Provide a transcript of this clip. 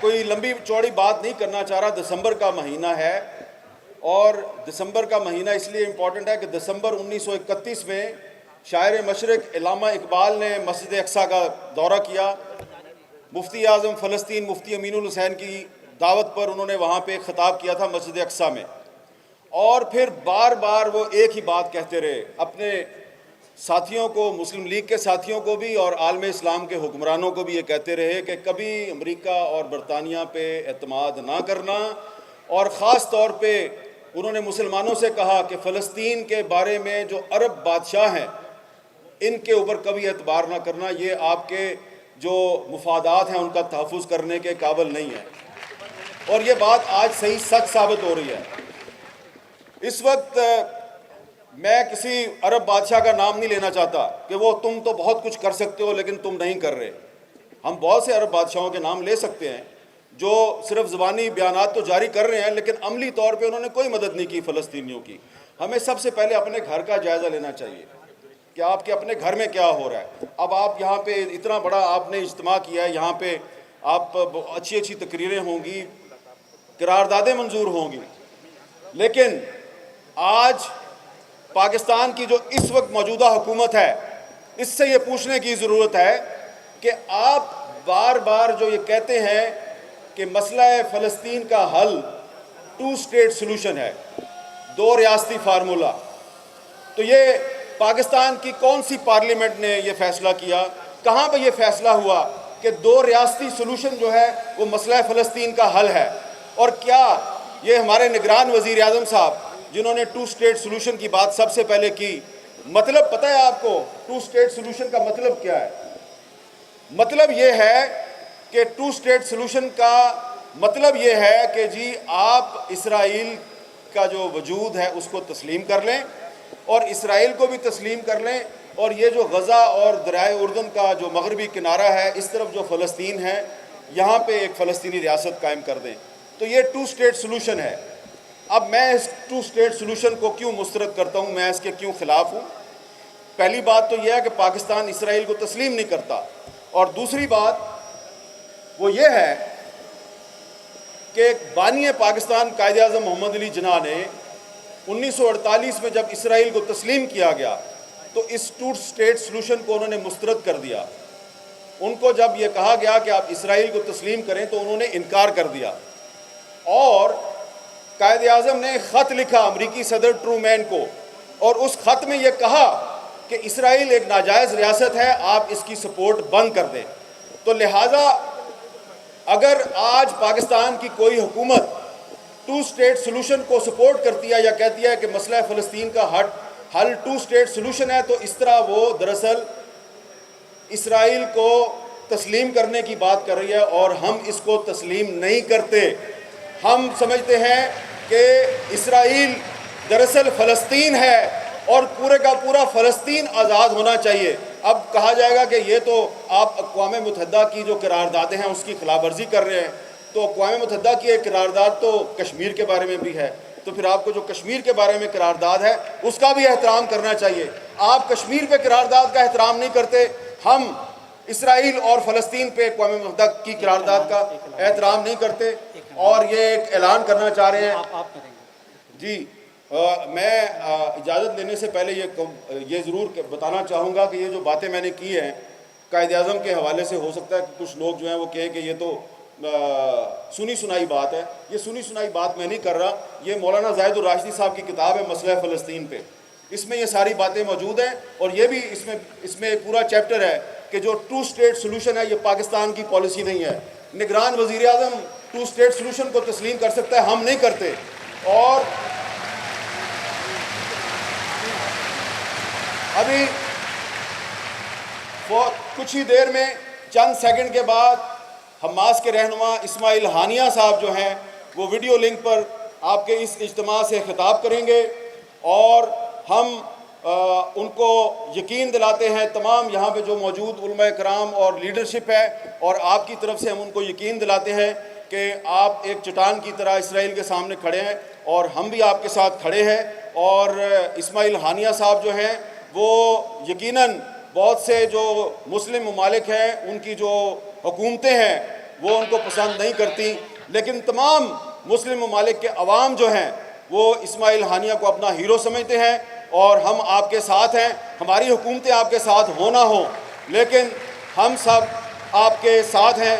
کوئی لمبی چوڑی بات نہیں کرنا چاہ رہا. دسمبر کا مہینہ ہے اور دسمبر کا مہینہ اس لیے امپورٹنٹ ہے کہ دسمبر 1931 میں شاعر مشرق علامہ اقبال نے مسجد اقصیٰ کا دورہ کیا. مفتی اعظم فلسطین مفتی امین الحسین کی دعوت پر انہوں نے وہاں پہ خطاب کیا تھا مسجد اقصیٰ میں, اور پھر بار بار وہ ایک ہی بات کہتے رہے اپنے ساتھیوں کو, مسلم لیگ کے ساتھیوں کو بھی اور عالم اسلام کے حکمرانوں کو بھی یہ کہتے رہے کہ کبھی امریکہ اور برطانیہ پہ اعتماد نہ کرنا, اور خاص طور پہ انہوں نے مسلمانوں سے کہا کہ فلسطین کے بارے میں جو عرب بادشاہ ہیں ان کے اوپر کبھی اعتبار نہ کرنا, یہ آپ کے جو مفادات ہیں ان کا تحفظ کرنے کے قابل نہیں ہے. اور یہ بات آج صحیح سچ ثابت ہو رہی ہے. اس وقت میں کسی عرب بادشاہ کا نام نہیں لینا چاہتا کہ وہ تم تو بہت کچھ کر سکتے ہو لیکن تم نہیں کر رہے. ہم بہت سے عرب بادشاہوں کے نام لے سکتے ہیں جو صرف زبانی بیانات تو جاری کر رہے ہیں لیکن عملی طور پہ انہوں نے کوئی مدد نہیں کی فلسطینیوں کی. ہمیں سب سے پہلے اپنے گھر کا جائزہ لینا چاہیے کہ آپ کے اپنے گھر میں کیا ہو رہا ہے. اب آپ یہاں پہ اتنا بڑا آپ نے اجتماع کیا ہے, یہاں پہ آپ اچھی اچھی تقریریں ہوں گی, قراردادیں منظور ہوں گی, لیکن آج پاکستان کی جو اس وقت موجودہ حکومت ہے اس سے یہ پوچھنے کی ضرورت ہے کہ آپ بار بار جو یہ کہتے ہیں کہ مسئلہ فلسطین کا حل 2 اسٹیٹ سلوشن ہے, 2 ریاستی فارمولہ, تو یہ پاکستان کی کون سی پارلیمنٹ نے یہ فیصلہ کیا؟ کہاں پہ یہ فیصلہ ہوا کہ 2 ریاستی سلوشن جو ہے وہ مسئلہ فلسطین کا حل ہے؟ اور کیا یہ ہمارے نگران وزیر اعظم صاحب جنہوں نے 2 اسٹیٹ سلوشن کی بات سب سے پہلے کی, مطلب پتہ ہے آپ کو 2 اسٹیٹ سلوشن کا مطلب کیا ہے؟ مطلب یہ ہے کہ 2 اسٹیٹ سلوشن کا مطلب یہ ہے کہ جی آپ اسرائیل کا جو وجود ہے اس کو تسلیم کر لیں اور اسرائیل کو بھی تسلیم کر لیں, اور یہ جو غزہ اور دریائے اردن کا جو مغربی کنارہ ہے اس طرف جو فلسطین ہے یہاں پہ ایک فلسطینی ریاست قائم کر دیں. تو یہ 2 اسٹیٹ سلوشن ہے. اب میں اس 2 اسٹیٹ سلوشن کو کیوں مسترد کرتا ہوں, میں اس کے کیوں خلاف ہوں؟ پہلی بات تو یہ ہے کہ پاکستان اسرائیل کو تسلیم نہیں کرتا, اور دوسری بات وہ یہ ہے کہ بانی پاکستان قائد اعظم محمد علی جناح نے 1948 میں جب اسرائیل کو تسلیم کیا گیا تو اس 2 اسٹیٹ سلوشن کو انہوں نے مسترد کر دیا. ان کو جب یہ کہا گیا کہ آپ اسرائیل کو تسلیم کریں تو انہوں نے انکار کر دیا, اور قائد اعظم نے خط لکھا امریکی صدر ٹرومین کو, اور اس خط میں یہ کہا کہ اسرائیل ایک ناجائز ریاست ہے, آپ اس کی سپورٹ بند کر دیں. تو لہٰذا اگر آج پاکستان کی کوئی حکومت 2 اسٹیٹ سلوشن کو سپورٹ کرتی ہے یا کہتی ہے کہ مسئلہ فلسطین کا حل 2 اسٹیٹ سلوشن ہے, تو اس طرح وہ دراصل اسرائیل کو تسلیم کرنے کی بات کر رہی ہے, اور ہم اس کو تسلیم نہیں کرتے. ہم سمجھتے ہیں کہ اسرائیل دراصل فلسطین ہے اور پورے کا پورا فلسطین آزاد ہونا چاہیے. اب کہا جائے گا کہ یہ تو آپ اقوام متحدہ کی جو قراردادیں ہیں اس کی خلاف ورزی کر رہے ہیں, تو اقوام متحدہ کی ایک قرارداد تو کشمیر کے بارے میں بھی ہے, تو پھر آپ کو جو کشمیر کے بارے میں قرارداد ہے اس کا بھی احترام کرنا چاہیے. آپ کشمیر پہ قرارداد کا احترام نہیں کرتے, ہم اسرائیل اور فلسطین پہ اقوام متحدہ کی قرارداد کا احترام نہیں کرتے, اور یہ ایک اعلان کرنا چاہ رہے ہیں. جی میں اجازت لینے سے پہلے یہ ضرور بتانا چاہوں گا کہ یہ جو باتیں میں نے کی ہیں قائد اعظم کے حوالے سے, ہو سکتا ہے کہ کچھ لوگ جو ہیں وہ کہیں کہ یہ تو سنی سنائی بات ہے. یہ سنی سنائی بات میں نہیں کر رہا, یہ مولانا زاہد الراشدی صاحب کی کتاب ہے مسئلہ فلسطین پہ, اس میں یہ ساری باتیں موجود ہیں, اور یہ بھی اس میں ایک پورا چیپٹر ہے کہ جو 2 اسٹیٹ سلوشن ہے یہ پاکستان کی پالیسی نہیں ہے. نگران وزیر اعظم 2 اسٹیٹ سلوشن کو تسلیم کر سکتا ہے, ہم نہیں کرتے. اور ابھی کچھ ہی دیر میں چند سیکنڈ کے بعد حماس کے رہنما اسماعیل ہانیہ صاحب جو ہیں وہ ویڈیو لنک پر آپ کے اس اجتماع سے خطاب کریں گے, اور ہم ان کو یقین دلاتے ہیں, تمام یہاں پہ جو موجود علماء کرام اور لیڈرشپ ہے, اور آپ کی طرف سے ہم ان کو یقین دلاتے ہیں کہ آپ ایک چٹان کی طرح اسرائیل کے سامنے کھڑے ہیں, اور ہم بھی آپ کے ساتھ کھڑے ہیں. اور اسماعیل ہانیہ صاحب جو ہیں وہ یقیناً بہت سے جو مسلم ممالک ہیں ان کی جو حکومتیں ہیں وہ ان کو پسند نہیں کرتی، لیکن تمام مسلم ممالک کے عوام جو ہیں وہ اسماعیل ہانیہ کو اپنا ہیرو سمجھتے ہیں، اور ہم آپ کے ساتھ ہیں۔ ہماری حکومتیں آپ کے ساتھ ہو نہ ہوں، لیکن ہم سب آپ کے ساتھ ہیں۔